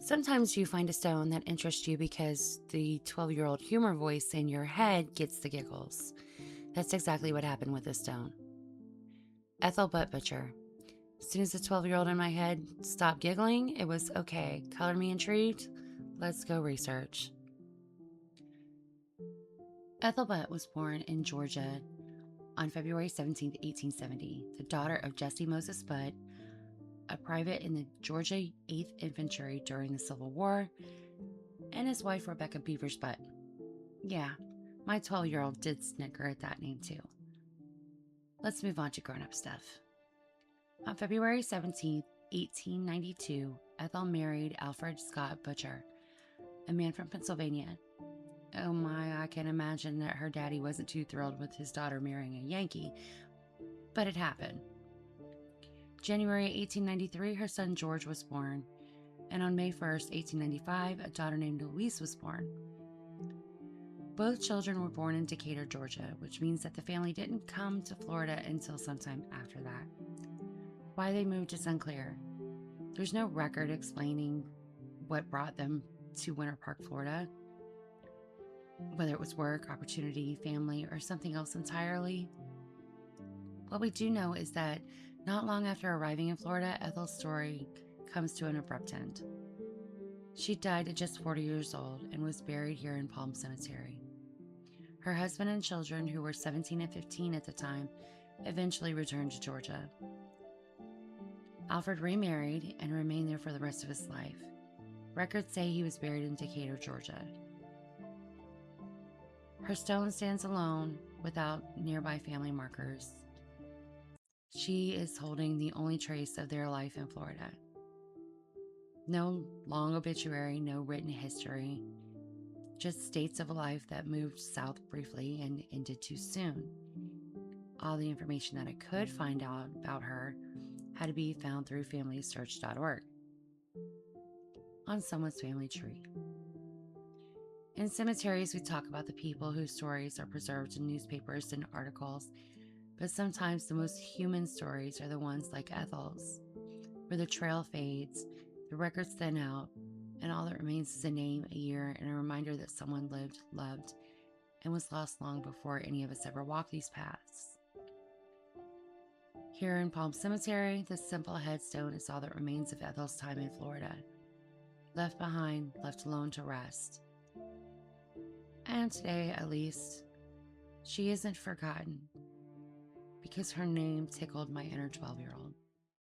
Sometimes you find a stone that interests you because the 12-year-old humor voice in your head gets the giggles. That's exactly what happened with this stone. Ethel Butt Butcher. As soon as the 12-year-old in my head stopped giggling, it was okay. Colored me intrigued. Let's go research. Ethel Butt was born in Georgia on February 17, 1870, the daughter of Jesse Moses Butt, a private in the Georgia 8th Infantry during the Civil War, and his wife Rebecca Beaver Butt. Yeah, my 12-year-old did snicker at that name too. Let's move on to grown-up stuff. On February 17, 1892, Ethel married Alfred Scott Bucher, a man from Pennsylvania. Oh my, I can imagine that her daddy wasn't too thrilled with his daughter marrying a Yankee, but it happened. January 1893, her son George was born, and on May 1st, 1895, a daughter named Louise was born. Both children were born in Decatur, Georgia, which means that the family didn't come to Florida until sometime after that. Why they moved is unclear. There's no record explaining what brought them to Winter Park, Florida, whether it was work, opportunity, family, or something else entirely. What we do know is that not long after arriving in Florida, Ethel's story comes to an abrupt end. She died at just 40 years old and was buried here in Palm Cemetery. Her husband and children, who were 17 and 15 at the time, eventually returned to Georgia. Alfred remarried and remained there for the rest of his life. Records say he was buried in Decatur, Georgia. Her stone stands alone without nearby family markers. She is holding the only trace of their life in Florida. No long obituary, no written history, just states of a life that moved south briefly and ended too soon. All the information that I could find out about her had to be found through FamilySearch.org on someone's family tree. In cemeteries, we talk about the people whose stories are preserved in newspapers and articles, but sometimes the most human stories are the ones like Ethel's, where the trail fades, the records thin out, and all that remains is a name, a year, and a reminder that someone lived, loved, and was lost long before any of us ever walked these paths. Here in Palm Cemetery, the simple headstone is all that remains of Ethel's time in Florida. Left behind, left alone to rest. And today, at least, she isn't forgotten because her name tickled my inner 12-year-old.